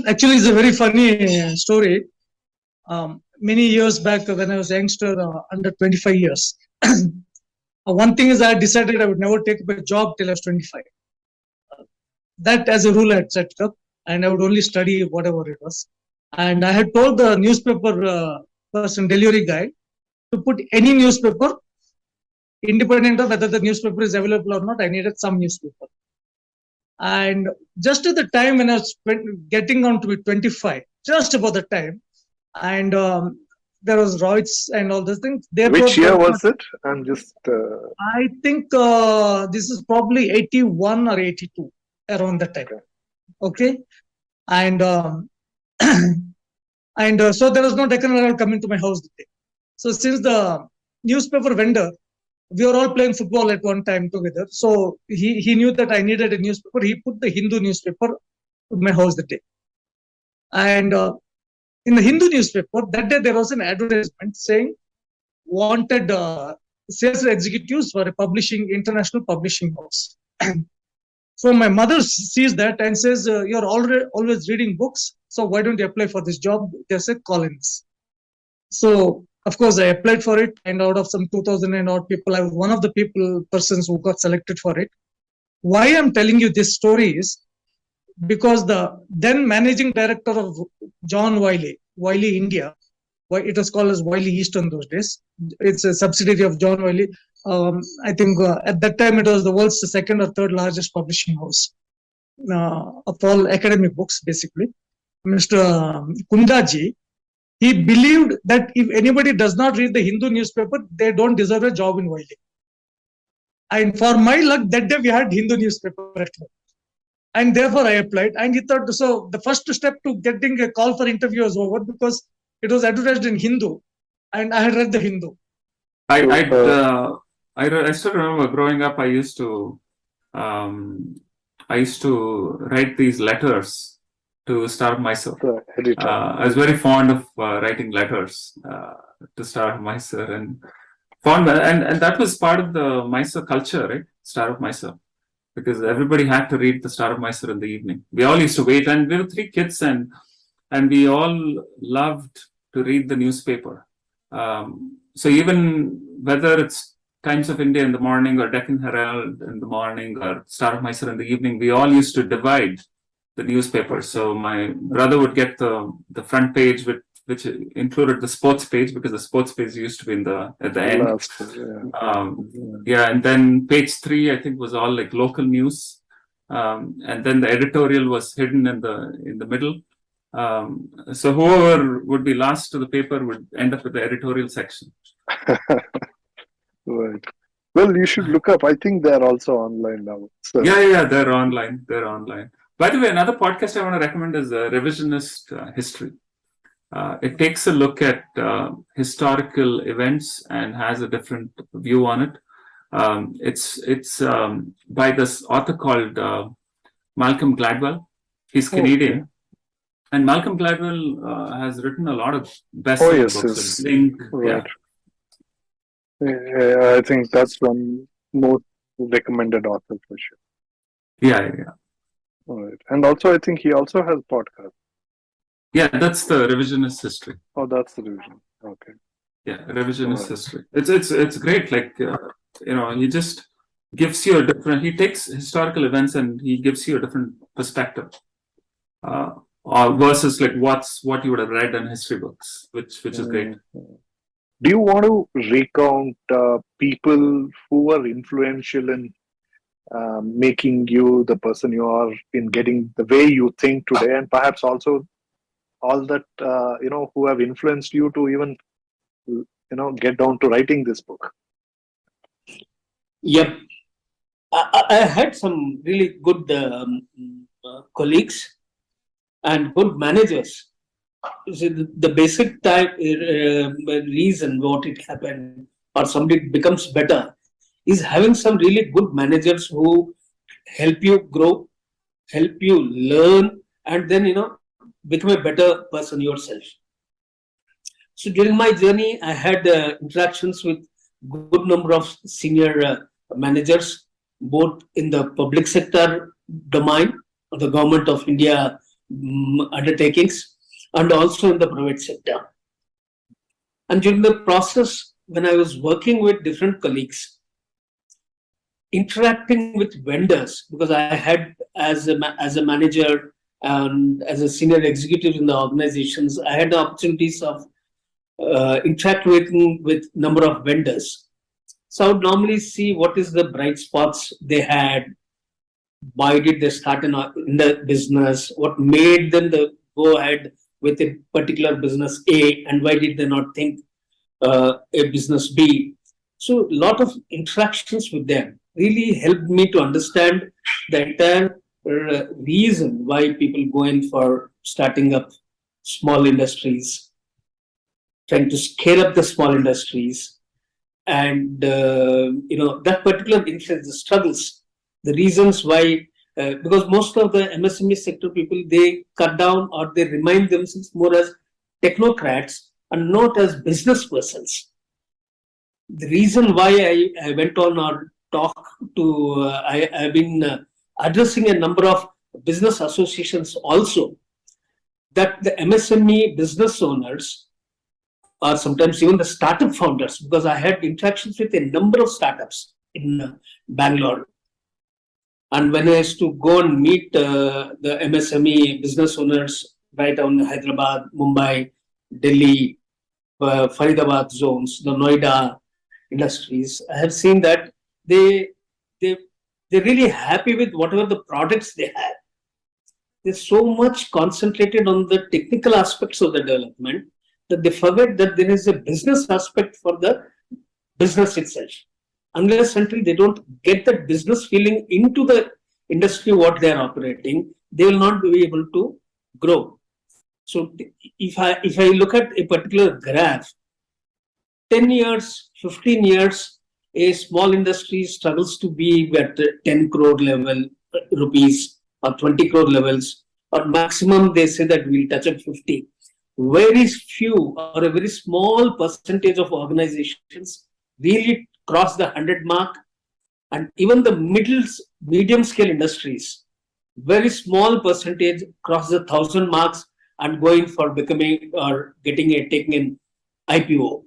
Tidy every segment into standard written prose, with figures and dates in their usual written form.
Actually, it's a very funny story. Many years back, when I was a youngster, under 25 years, one thing is I decided I would never take up a job till I was 25. That, as a rule, I had set it up, and I would only study whatever it was. And I had told the newspaper person, delivery guy, to put any newspaper, independent of whether the newspaper is available or not. I needed some newspaper. And just at the time when I was getting on to be 25, just about the time, and there was Reuters and all those things. Which year was it? I'm just. I think this is probably 81 or 82, around that time. Okay, and so there was no Deccan Herald coming to my house today. So since the newspaper vendor, we were all playing football at one time together. So he knew that I needed a newspaper. He put the Hindu newspaper to my house that day. And in the Hindu newspaper, that day there was an advertisement saying wanted sales executives for a international publishing house. So my mother sees that and says, you're always reading books. So why don't you apply for this job? They said, Collins. So of course, I applied for it, and out of some 2,000 and odd people, I was one of the persons who got selected for it. Why I'm telling you this story is because the then managing director of John Wiley India, it was called as Wiley East in those days. It's a subsidiary of John Wiley. I think at that time it was the world's second or third largest publishing house of all academic books, basically. Mr. Kundaji, he believed that if anybody does not read the Hindu newspaper, they don't deserve a job in Wiley. And for my luck, that day we had Hindu newspaper at home. And therefore I applied. And he thought, so the first step to getting a call for interview was over because it was advertised in Hindu. And I had read the Hindu. I still remember growing up, I used to write these letters to starve myself. I was very fond of writing letters to starve myself, and that was part of the Mysore culture, right? Starve myself, because everybody had to read the Starve Mysore in the evening. We all used to wait, and we were 3 kids, and we all loved to read the newspaper. So even whether it's Times of India in the morning or Deccan Herald in the morning or Starve Mysore in the evening, we all used to divide the newspaper. So my brother would get the front page, which included the sports page, because the sports page used to be at the end. And then page 3, I think, was all like local news, and then the editorial was hidden in the middle. So whoever would be last to the paper would end up with the editorial section. Right. Well, you should look up. I think they're also online now. So. Yeah, they're online. By the way, another podcast I want to recommend is Revisionist History. It takes a look at historical events and has a different view on it. It's by this author called Malcolm Gladwell. He's Canadian. Okay. And Malcolm Gladwell has written a lot of best-selling books. Right. I think that's one most recommended author for sure. Yeah. All right. And also, I think he also has podcasts. Yeah, that's the Revisionist History. Oh, that's the revision. Okay. Yeah, Revisionist History. It's great. Like he just gives you a different. He takes historical events and he gives you a different perspective. Versus like what you would have read in history books, which is great. Do you want to recount people who were influential in making you the person you are, in getting the way you think today, and perhaps also all that who have influenced you to even get down to writing this book? Yep, I had some really good colleagues and good managers see, the basic reason what it happened or somebody becomes better is having some really good managers who help you grow, help you learn, and then become a better person yourself. So during my journey, I had interactions with good number of senior managers, both in the public sector domain, the government of India undertakings, and also in the private sector. And during the process, when I was working with different colleagues, interacting with vendors, because I had as a manager and as a senior executive in the organizations, I had the opportunities of interacting with number of vendors. So I would normally see what is the bright spots they had, why did they start in the business, what made them go ahead with a particular business A, and why did they not think a business B. So a lot of interactions with them really helped me to understand the entire reason why people go in for starting up small industries, trying to scale up the small industries, and that particular influence, the struggles, the reasons why, because most of the MSME sector people, they cut down or they remind themselves more as technocrats and not as business persons. The reason why I went on our talk to, I've been addressing a number of business associations also, that the MSME business owners, or sometimes even the startup founders, because I had interactions with a number of startups in Bangalore. And when I used to go and meet the MSME business owners right on Hyderabad, Mumbai, Delhi, Faridabad zones, the Noida industries, I have seen that they're really happy with whatever the products they have. They're so much concentrated on the technical aspects of the development that they forget that there is a business aspect for the business itself. Unless until they don't get that business feeling into the industry what they are operating, they will not be able to grow. So if I look at a particular graph, 10 years, 15 years, a small industry struggles to be at 10 crore level rupees or 20 crore levels, or maximum they say that we'll touch at 50. Very few or a very small percentage of organizations really cross the 100 mark, and even the medium scale industries, very small percentage cross the 1,000 marks and going for becoming or taking an IPO.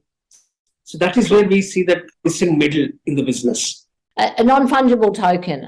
So that is where we see that missing middle in the business. A non-fungible token.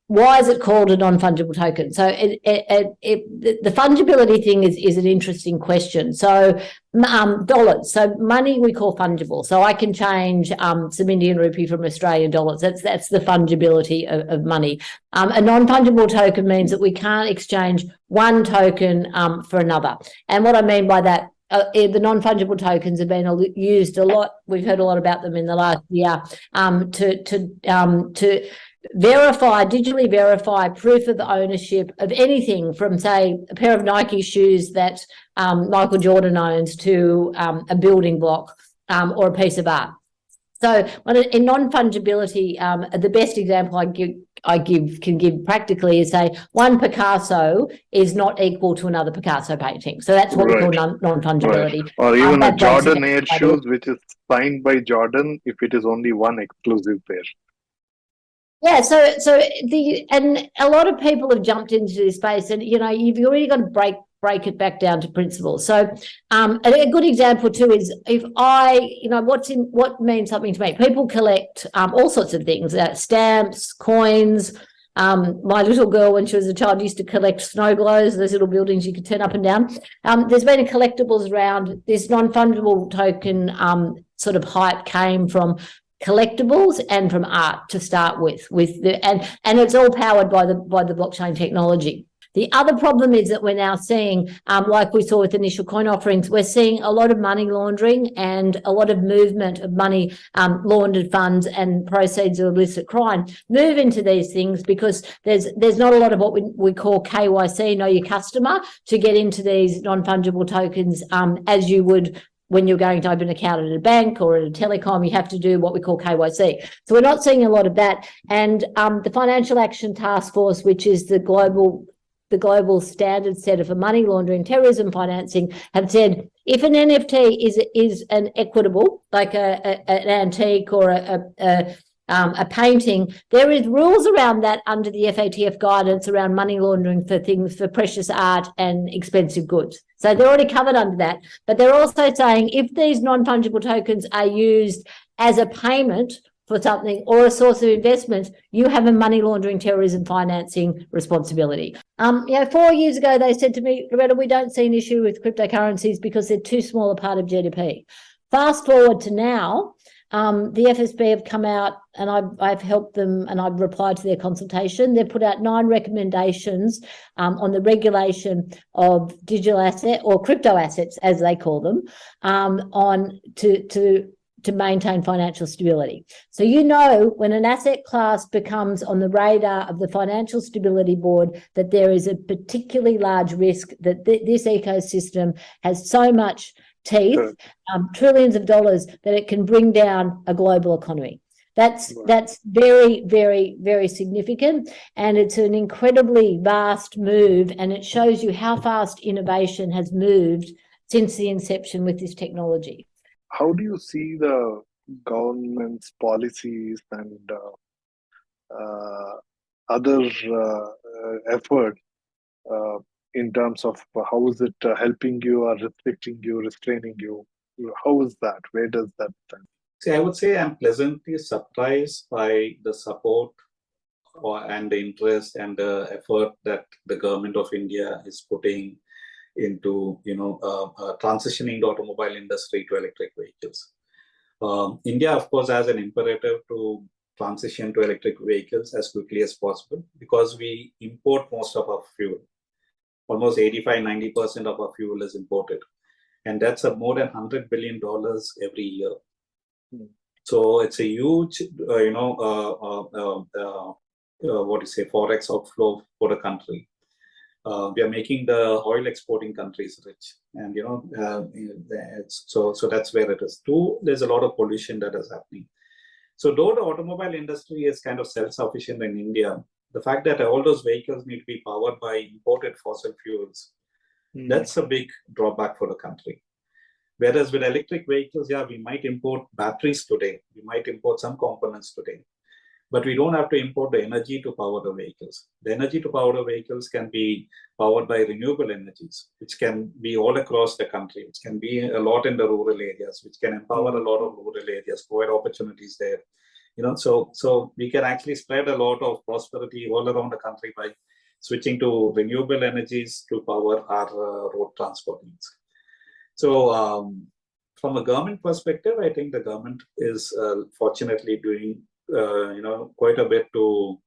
Why is it called a non-fungible token? So the fungibility thing is an interesting question. So dollars, so money we call fungible. So I can change some Indian rupee from Australian dollars. That's the fungibility of money. A non-fungible token means that we can't exchange one token for another. And what I mean by that, the non-fungible tokens have been used a lot. We've heard a lot about them in the last year to digitally verify proof of ownership of anything from, say, a pair of Nike shoes that Michael Jordan owns to a building block or a piece of art. So in non-fungibility, the best example I can give practically is, say, one Picasso is not equal to another Picasso painting. So that's what we call non-fungibility. Right. Or even a Jordan Air shoes, which is signed by Jordan, if it is only one exclusive pair. Yeah, and a lot of people have jumped into this space, and you've already got to break it back down to principles. So a good example too is if what means something to me. People collect all sorts of things, stamps, coins. My little girl, when she was a child, used to collect snow globes, those little buildings you could turn up and down. There's been a collectibles around. This non-fungible token sort of hype came from collectibles and from art to start with and it's all powered by the blockchain technology. The other problem is that we're now seeing, like we saw with initial coin offerings, we're seeing a lot of money laundering and a lot of movement of money, laundered funds and proceeds of illicit crime move into these things because there's not a lot of what we call KYC, know your customer, to get into these non-fungible tokens as you would when you're going to open an account at a bank or at a telecom. You have to do what we call KYC. So we're not seeing a lot of that. And the Financial Action Task Force, which is the global standard setter for money laundering, terrorism financing, have said if an NFT is an equitable, like an antique or a painting, there is rules around that under the FATF guidance around money laundering for things for precious art and expensive goods. So they're already covered under that. But they're also saying if these non-fungible tokens are used as a payment for something or a source of investment, you have a money laundering terrorism financing responsibility. 4 years ago, they said to me, Loretta, we don't see an issue with cryptocurrencies because they're too small a part of GDP. Fast forward to now, the FSB have come out and I've helped them and I've replied to their consultation. They've put out 9 recommendations on the regulation of digital asset or crypto assets, as they call them, to maintain financial stability. So when an asset class becomes on the radar of the Financial Stability Board, that there is a particularly large risk that this ecosystem has so much teeth, trillions of dollars, that it can bring down a global economy. That's very, very, very significant, and it's an incredibly vast move, and it shows you how fast innovation has moved since the inception with this technology. How do you see the government's policies and other effort in terms of how is it helping you or restricting you, restraining you? How is that? Where does that stand? See, I would say I'm pleasantly surprised by the support and the interest and the effort that the government of India is putting into, transitioning the automobile industry to electric vehicles. India, of course, has an imperative to transition to electric vehicles as quickly as possible because we import most of our fuel. Almost 85-90% of our fuel is imported. And that's more than $100 billion every year. So it's a huge, forex outflow for the country. We are making the oil exporting countries rich, and so that's where it is. 2, there's a lot of pollution that is happening. So though the automobile industry is kind of self-sufficient in India, the fact that all those vehicles need to be powered by imported fossil fuels, that's a big drawback for the country. Whereas with electric vehicles, we might import batteries today, we might import some components today, but we don't have to import the energy to power the vehicles. The energy to power the vehicles can be powered by renewable energies, which can be all across the country, which can be a lot in the rural areas, which can empower a lot of rural areas, provide opportunities there. So we can actually spread a lot of prosperity all around the country by switching to renewable energies to power our road transport needs. So from a government perspective, I think the government is fortunately doing quite a bit to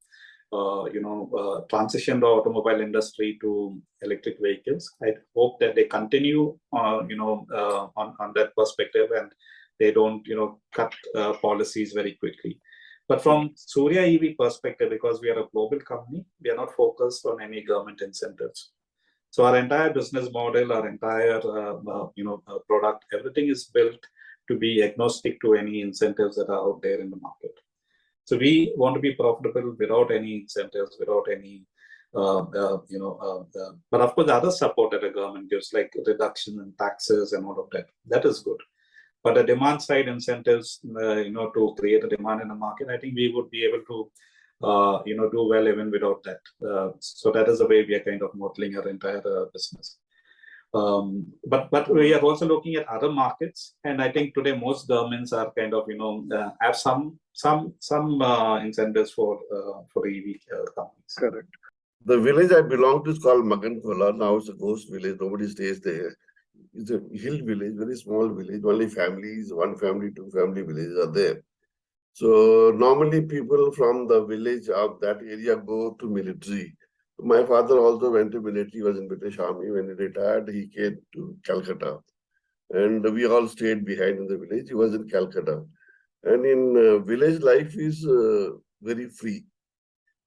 transition the automobile industry to electric vehicles. I hope that they continue on that perspective and they don't cut policies very quickly. But from Surya EV perspective, because we are a global company, we are not focused on any government incentives. So our entire business model, our entire product, everything is built to be agnostic to any incentives that are out there in the market. So we want to be profitable without any incentives, without any, but of course, the other support that the government gives, like reduction in taxes and all of that, that is good. But the demand side incentives, to create a demand in the market, I think we would be able to, do well even without that. So that is the way we are kind of modeling our entire business. But we are also looking at other markets, and I think today most governments are kind of have some incentives for EV companies. Correct. The village I belong to is called Magankola. Now it's a ghost village. Nobody stays there. It's a hill village, very small village. Only families, 1 family, 2 family villages are there. So normally people from the village of that area go to military My father also went to military. He was in British Army. When he retired, he came to Calcutta. And we all stayed behind in the village. He was in Calcutta. And in village, life is very free.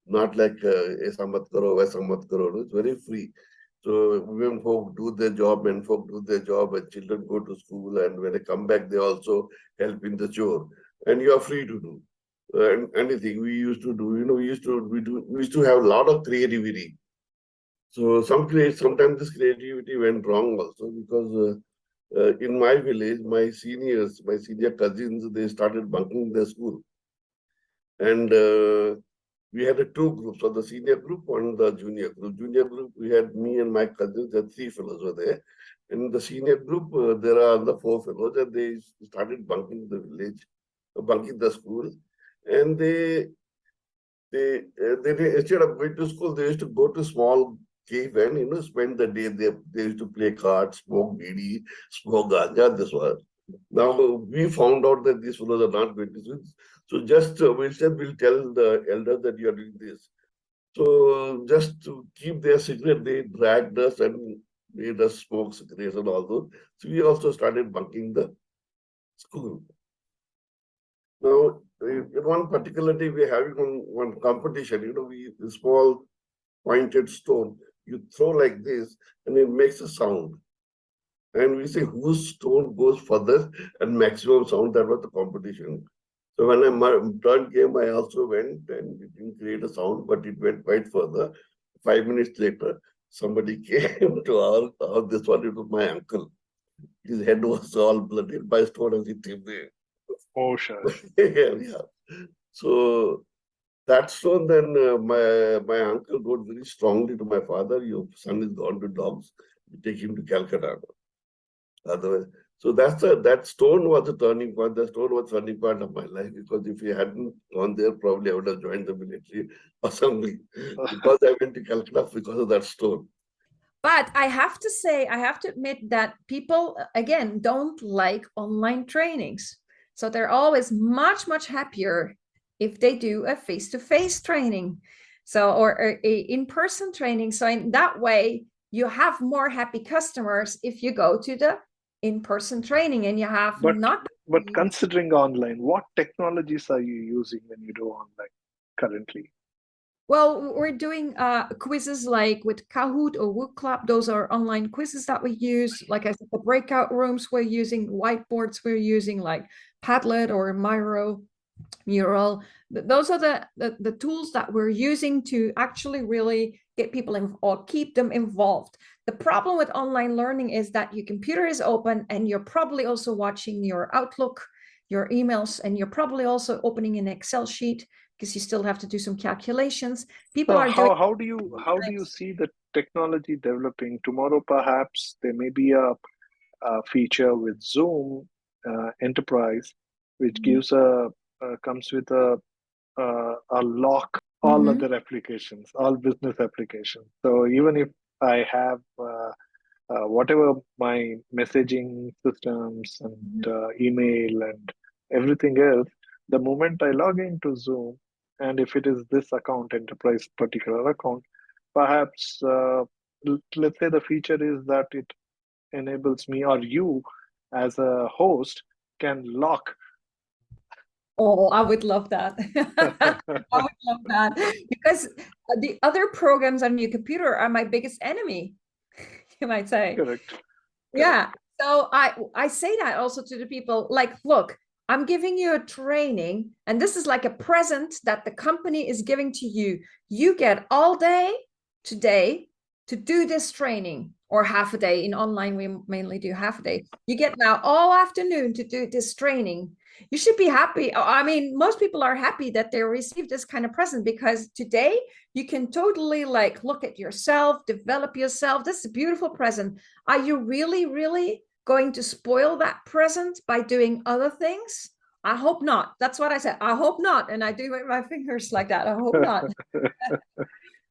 Not like Samvat karo, Samvat karo. It's very free. So women folk do their job, men folk do their job, and children go to school. And when they come back, they also help in the chore. And you are free to do. And anything we used to do, we used to have a lot of creativity. So sometimes this creativity went wrong also, because in my village, my senior cousins, they started bunking their school. And we had two groups, of the senior group and the junior group. Junior group, we had me and my cousins, and 3 fellows were there. In the senior group, there are the 4 fellows, and they started bunking the village, bunking the school. And they instead of going to school, they used to go to small cave and spend the day there. They used to play cards, smoke bidi, smoke ganja. This was. Now we found out that these fellows are not going to school. So just we'll tell the elders that you are doing this. So just to keep their secret, they dragged us and made us smoke cigarettes and all those. So we also started bunking the school. Now, in one particular day, we're having one competition. A small pointed stone, you throw like this, and it makes a sound. And we say whose stone goes furthest and maximum sound. That was the competition. So when my turn came, I also went, and it didn't create a sound, but it went quite further. 5 minutes later, somebody came to our this one. It was my uncle. His head was all blooded. My stone was hit him there. Oh, sure. Yeah. So that stone, then my uncle wrote very strongly to my father, your son is gone to dogs, you take him to Calcutta. Otherwise, so that stone was a turning point. The stone was a turning point of my life, because if he hadn't gone there, probably I would have joined the military or something. Because I went to Calcutta because of that stone. But I have to say, I have to admit that people, again, don't like online trainings. So they're always much, much happier if they do a face-to-face training, or a in-person training. So in that way, you have more happy customers if you go to the in-person training, and you have But considering online, what technologies are you using when you do online currently? Well, we're doing quizzes like with Kahoot or Wood Club. Those are online quizzes that we use. Like I said, the breakout rooms, we're using whiteboards. We're using like Padlet or Mural. Those are the tools that we're using to actually really get people or keep them involved. The problem with online learning is that your computer is open, and you're probably also watching your Outlook, your emails, and you're probably also opening an Excel sheet, because you still have to do some calculations. People are doing. How do you see the technology developing tomorrow? Perhaps there may be a feature with Zoom Enterprise, which gives comes with a lock all other applications, all business applications. So even if I have whatever my messaging systems and email and everything else, the moment I log into Zoom, and if it is this account, enterprise particular account, perhaps let's say the feature is that it enables me, or you as a host can lock. Oh, I would love that. I would love that, because the other programs on your computer are my biggest enemy, you might say. Correct. Yeah. So I say that also to the people, like, look, I'm giving you a training, and this is like a present that the company is giving to you. You get all day today to do this training, or half a day. In online, we mainly do half a day. You get now all afternoon to do this training. You should be happy. I mean, most people are happy that they receive this kind of present, because today you can totally like look at yourself, develop yourself. This is a beautiful present. Are you really, really going to spoil that present by doing other things? I hope not. That's what I said. I hope not. And I do with my fingers like that. I hope not.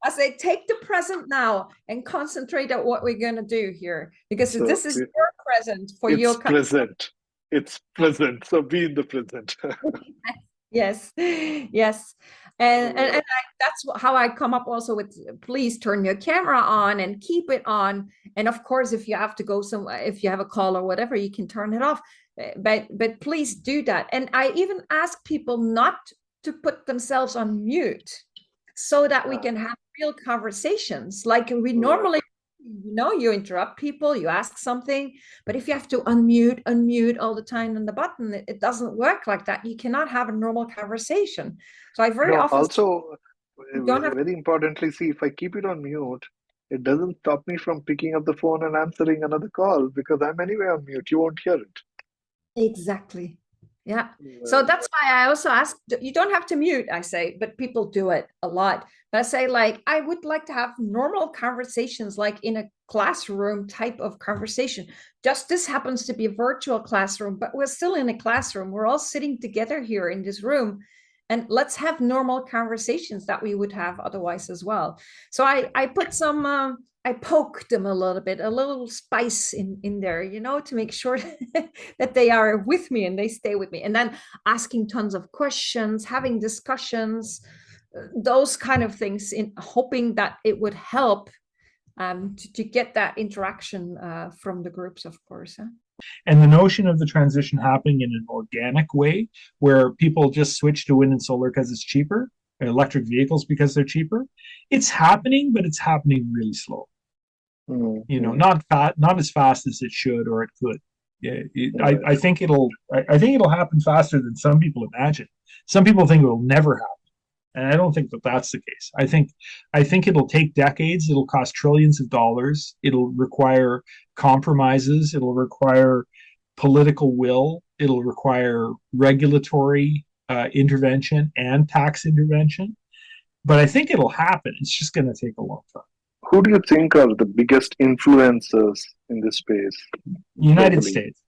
I say, take the present now and concentrate on what we're going to do here, because this is your present for your present. It's present. So be in the present. Yes. Yes. And that's how I come up also with, please turn your camera on and keep it on. And of course, if you have to go somewhere, if you have a call or whatever, you can turn it off. But please do that. And I even ask people not to put themselves on mute so that we can have real conversations like we normally, you interrupt people, you ask something, but if you have to unmute all the time on the button, it doesn't work like that. You cannot have a normal conversation. So I very often also don't have very importantly, see, if I keep it on mute, it doesn't stop me from picking up the phone and answering another call because I'm anyway on mute. You won't hear it. exactly. Yeah. So that's why I also ask, you don't have to mute, I say, but people do it a lot. But I say, like, I would like to have normal conversations, like in a classroom type of conversation. Just this happens to be a virtual classroom, but we're still in a classroom. We're all sitting together here in this room. And let's have normal conversations that we would have otherwise as well. So I put some, I poke them a little spice in there, to make sure that they are with me and they stay with me. And then asking tons of questions, having discussions, those kind of things, in hoping that it would help to get that interaction from the groups, of course. And the notion of the transition happening in an organic way, where people just switch to wind and solar because it's cheaper, electric vehicles because they're cheaper, it's happening, but it's happening really slow. Not as fast as it should or it could. I think it'll happen faster than some people imagine. Some people think it will never happen, and I don't think that that's the case. I think it'll take decades. It'll cost trillions of dollars. It'll require compromises. It'll require political will. It'll require regulatory intervention and tax intervention. But I think it'll happen. It's just going to take a long time. Who do you think are the biggest influencers in this space? United States.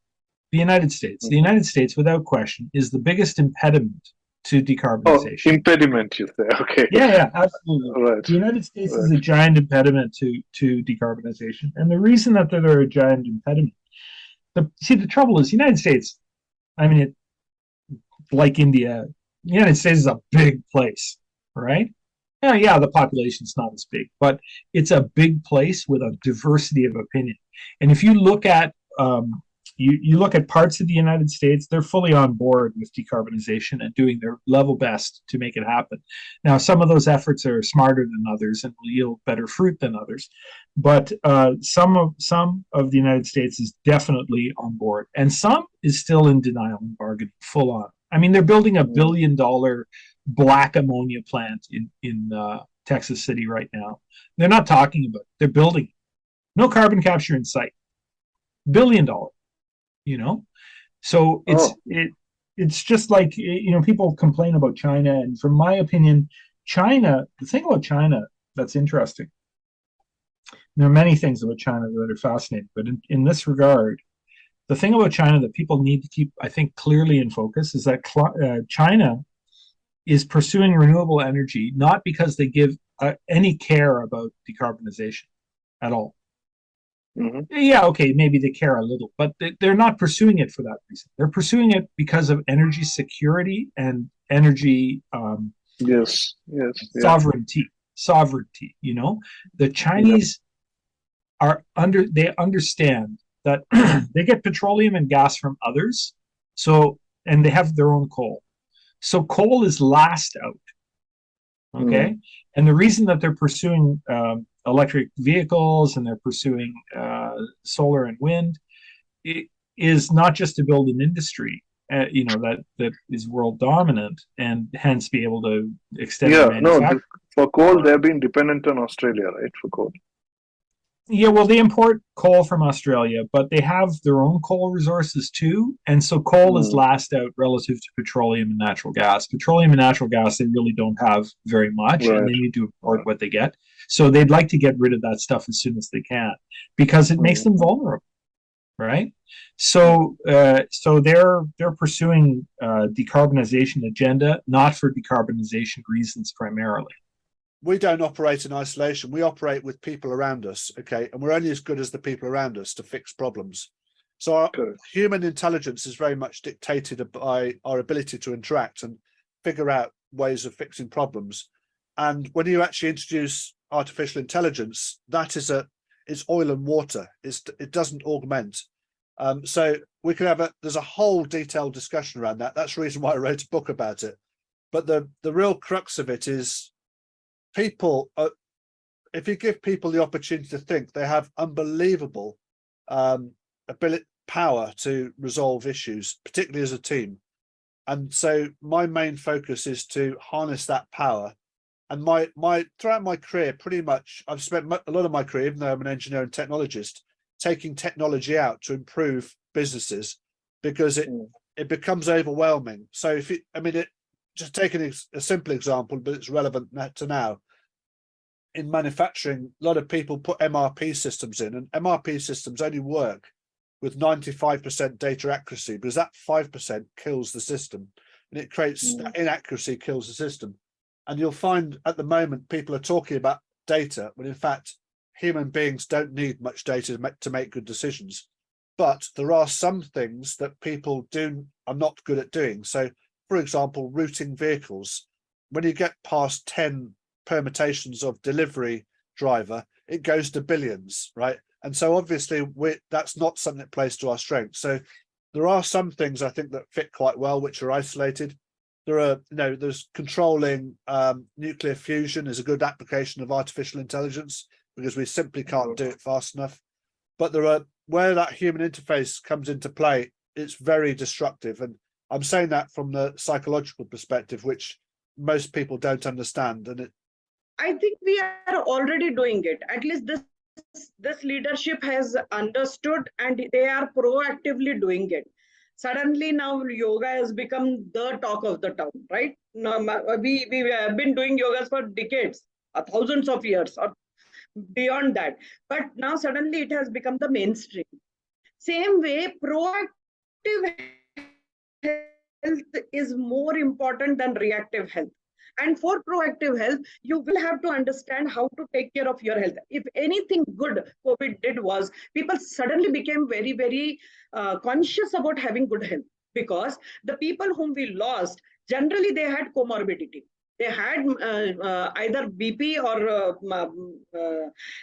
The United States. The United States, without question, is the biggest impediment to decarbonization. Oh, impediment, you say? Okay. Yeah, absolutely. Right. The United States is a giant impediment to decarbonization, and the reason that they're a giant impediment. The trouble is, the United States. I mean, like India, the United States is a big place, right? Yeah, the population's not as big, but it's a big place with a diversity of opinion. And if you look at you look at parts of the United States, they're fully on board with decarbonization and doing their level best to make it happen. Now, some of those efforts are smarter than others and will yield better fruit than others, but some of the United States is definitely on board, and some is still in denial and bargaining full on. I mean, they're building $1 billion black ammonia plant in Texas City right now. They're not talking about it. They're building it. No carbon capture in sight. $1 billion. So it's just like, people complain about China, and from my opinion, the thing about China that's interesting, there are many things about China that are fascinating, but in this regard, the thing about China that people need to keep, I think, clearly in focus is that China is pursuing renewable energy not because they give any care about decarbonization at all. Yeah, okay, maybe they care a little, but they're not pursuing it for that reason. They're pursuing it because of energy security and energy sovereignty. The Chinese they understand that they get petroleum and gas from others, and they have their own coal. So coal is last out. Okay, and the reason that they're pursuing electric vehicles and they're pursuing solar and wind is not just to build an industry, that is world dominant and hence be able to extend. For coal, they've been dependent on Australia, right? For coal. Yeah, well, they import coal from Australia, but they have their own coal resources too. And so coal is last out relative to petroleum and natural gas. Petroleum and natural gas, they really don't have very much, and they need to import what they get. So they'd like to get rid of that stuff as soon as they can because it makes them vulnerable, right? So they're pursuing decarbonization agenda, not for decarbonization reasons primarily. We don't operate in isolation. We operate with people around us, okay? And we're only as good as the people around us to fix problems. So our human intelligence is very much dictated by our ability to interact and figure out ways of fixing problems. And when you actually introduce artificial intelligence, that is it's oil and water. It doesn't augment. So we can have there's a whole detailed discussion around that. That's the reason why I wrote a book about it. But the real crux of it is people, if you give people the opportunity to think, they have unbelievable power to resolve issues, particularly as a team. And so my main focus is to harness that power. And throughout my career, pretty much, I've spent a lot of my career, even though I'm an engineer and technologist, taking technology out to improve businesses, because it becomes overwhelming. So just taking a simple example, but it's relevant to now. In manufacturing, a lot of people put MRP systems in, and MRP systems only work with 95% data accuracy, because that 5% kills the system, and it creates that inaccuracy, kills the system. And you'll find at the moment people are talking about data, when in fact human beings don't need much data to make good decisions. But there are some things that people are not good at doing. So, for example, routing vehicles. When you get past 10 permutations of delivery driver, it goes to billions, right? And so obviously that's not something that plays to our strength. So there are some things I think that fit quite well, which are isolated. There's controlling nuclear fusion is a good application of artificial intelligence, because we simply can't do it fast enough. But where that human interface comes into play, it's very destructive. And I'm saying that from the psychological perspective, which most people don't understand. And I think we are already doing it. At least this leadership has understood, and they are proactively doing it. Suddenly now yoga has become the talk of the town, right? Now, we have been doing yogas for decades, thousands of years or beyond that. But now suddenly it has become the mainstream. Same way, proactive health is more important than reactive health. And for proactive health, you will have to understand how to take care of your health. If anything good COVID did was, people suddenly became very, very conscious about having good health, because the people whom we lost, generally they had comorbidity. They had either BP or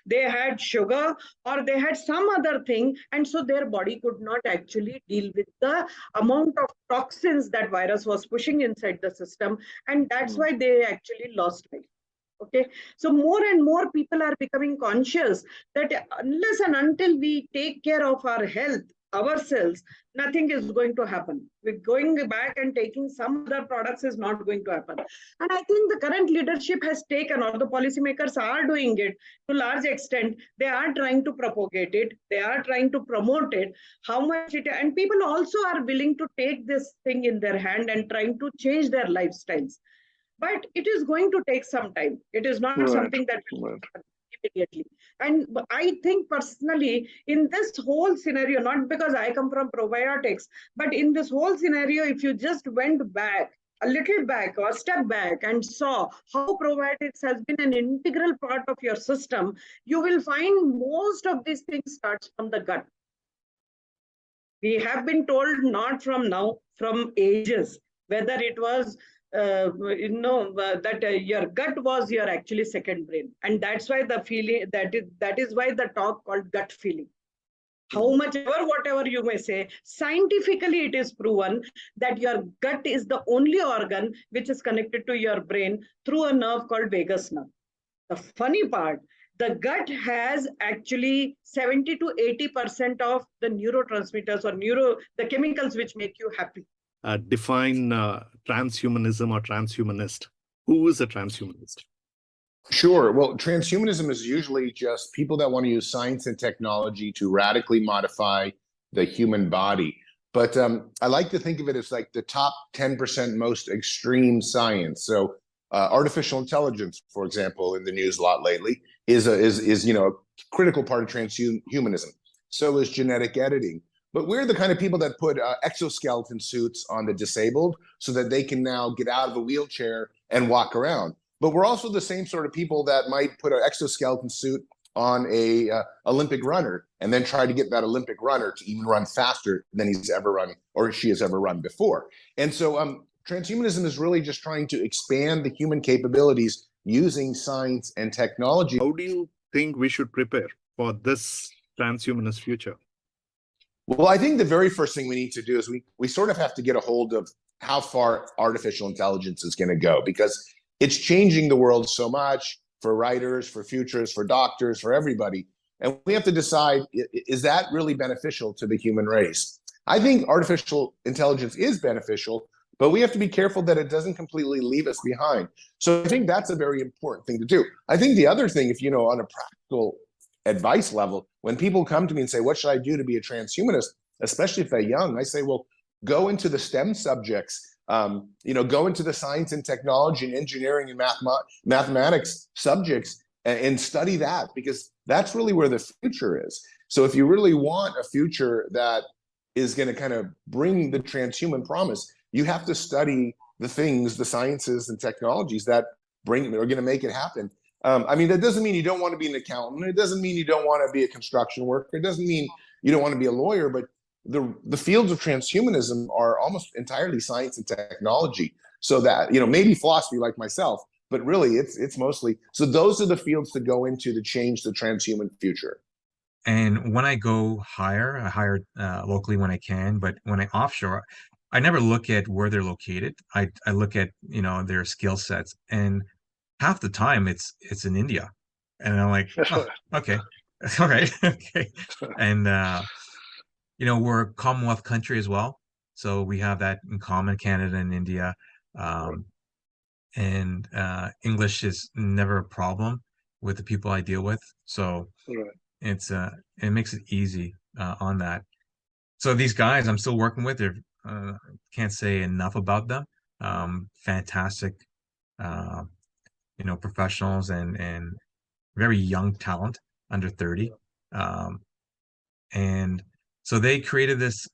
they had sugar, or they had some other thing. And so their body could not actually deal with the amount of toxins that virus was pushing inside the system. And that's why they actually lost life. Okay. So more and more people are becoming conscious that unless and until we take care of our health, ourselves, nothing is going to happen. We're going back and taking some other products is not going to happen. And I think the current leadership has taken, or the policymakers are doing it to a large extent. They are trying to propagate it. They are trying to promote it. How much it, and people also are willing to take this thing in their hand and trying to change their lifestyles. But it is going to take some time. It is not something that will happen immediately. And I think personally, in this whole scenario, not because I come from probiotics, but in this whole scenario, if you just went back, a little back or step back and saw how probiotics has been an integral part of your system, you will find most of these things starts from the gut. We have been told not from now, from ages, whether it was that your gut was your actually second brain, and that's why the feeling that is why the talk called gut feeling. How much ever whatever you may say, scientifically it is proven that your gut is the only organ which is connected to your brain through a nerve called vagus nerve. The funny part, the gut has actually 70 to 80% of the neurotransmitters or the chemicals which make you happy. Define transhumanism or transhumanist. Who is a transhumanist? Sure. Well, transhumanism is usually just people that want to use science and technology to radically modify the human body. But I like to think of it as like the top 10% most extreme science. So artificial intelligence, for example, in the news a lot lately, is a critical part of transhumanism. So is genetic editing. But we're the kind of people that put exoskeleton suits on the disabled so that they can now get out of a wheelchair and walk around. But we're also the same sort of people that might put an exoskeleton suit on a Olympic runner and then try to get that Olympic runner to even run faster than he's ever run or she has ever run before. And so transhumanism is really just trying to expand the human capabilities using science and technology. How do you think we should prepare for this transhumanist future? Well, I think the very first thing we need to do is we sort of have to get a hold of how far artificial intelligence is going to go, because it's changing the world so much for writers, for futurists, for doctors, for everybody. And we have to decide, is that really beneficial to the human race? I think artificial intelligence is beneficial, but we have to be careful that it doesn't completely leave us behind. So I think that's a very important thing to do. I think the other thing, if on a practical advice level, when people come to me and say, what should I do to be a transhumanist, especially if they're young, I say, well, go into the STEM subjects, go into the science and technology and engineering and mathematics subjects and study that, because that's really where the future is. So if you really want a future that is going to kind of bring the transhuman promise, you have to study the things, the sciences and technologies that are going to make it happen. That doesn't mean you don't want to be an accountant. It doesn't mean you don't want to be a construction worker. It doesn't mean you don't want to be a lawyer, but the fields of transhumanism are almost entirely science and technology. So that, maybe philosophy like myself, but really it's mostly, so those are the fields to go into to change the transhuman future. And when I go hire, I hire locally when I can, but when I offshore, I never look at where they're located. I look at, their skill sets, and half the time it's in India. And I'm like, oh, okay, all right, okay. And, we're a Commonwealth country as well. So we have that in common, Canada and India. And English is never a problem with the people I deal with. So it makes it easy on that. So these guys I'm still working with, they're can't say enough about them. Fantastic, professionals and very young talent, under 30. And so they created this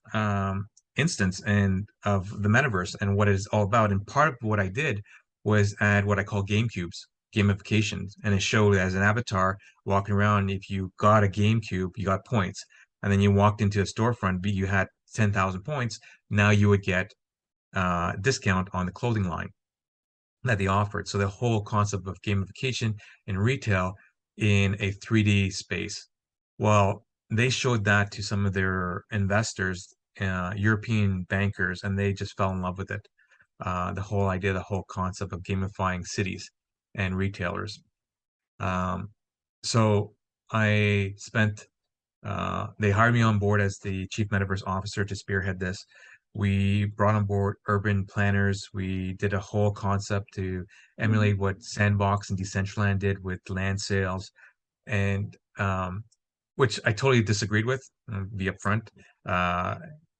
instance of the metaverse and what it's all about. And part of what I did was add what I call game cubes, gamifications. And it showed as an avatar walking around, if you got a game cube, you got points. And then you walked into a storefront, you had 10,000 points. Now you would get a discount on the clothing line that they offered. So the whole concept of gamification in retail in a 3D space. Well, they showed that to some of their investors, European bankers, and they just fell in love with it. The whole idea, the whole concept of gamifying cities and retailers. So I spent, they hired me on board as the chief metaverse officer to spearhead this. We brought on board urban planners. We did a whole concept to emulate what Sandbox and Decentraland did with land sales, and which I totally disagreed with, be upfront.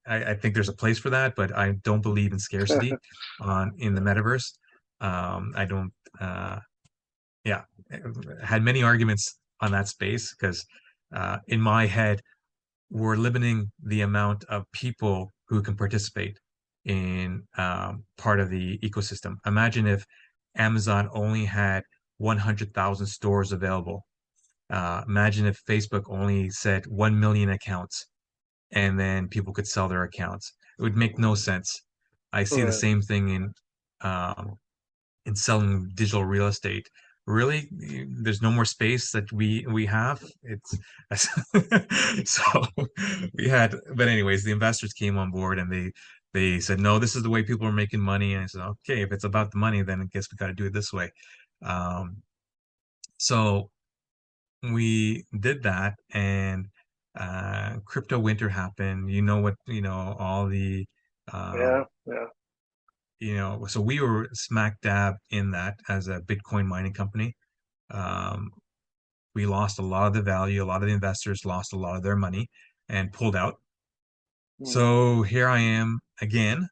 I think there's a place for that, but I don't believe in scarcity in the metaverse. I don't, had many arguments on that space, because in my head, we're limiting the amount of people who can participate in part of the ecosystem. Imagine if Amazon only had 100,000 stores available. Imagine if Facebook only said 1 million accounts, and then people could sell their accounts. It would make no sense. I see the same thing in selling digital real estate. Really, there's no more space that we have. It's so we had, but anyways, the investors came on board and they said, no, this is the way people are making money. And I said, okay, if it's about the money, then I guess we got to do it this way. So we did that, and crypto winter happened. All the so we were smack dab in that as a Bitcoin mining company. We lost a lot of the value. A lot of the investors lost a lot of their money and pulled out. So here I am again,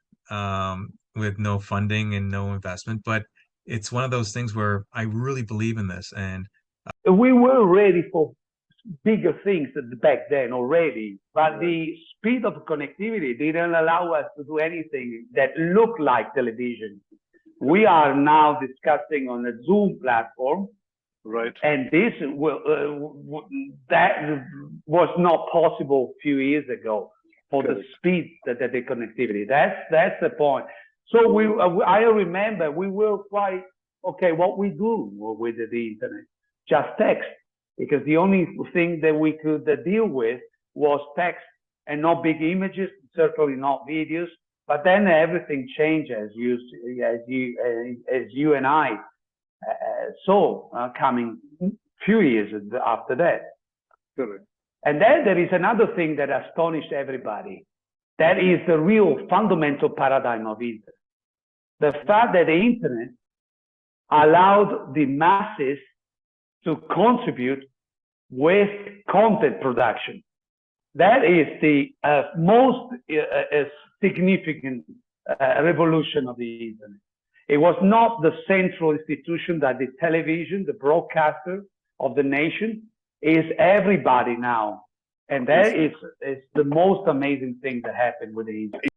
with no funding and no investment, but it's one of those things where I really believe in this. And we were ready for bigger things back then already, but the speed of connectivity didn't allow us to do anything that looked like television. We are now discussing on a Zoom platform, right? And this that was not possible a few years ago for the speed that the connectivity. That's the point. So I remember we were quite, okay, what we do with the internet? Just text, because the only thing that we could deal with was text and not big images, certainly not videos. But then everything changed as you and I saw coming few years after that. Correct. And then there is another thing that astonished everybody. That is the real fundamental paradigm of internet. The fact that the internet allowed the masses to contribute with content production. That is the most significant revolution of the internet. It was not the central institution that the television, the broadcaster of the nation, is everybody now. And that is the most amazing thing that happened with the internet.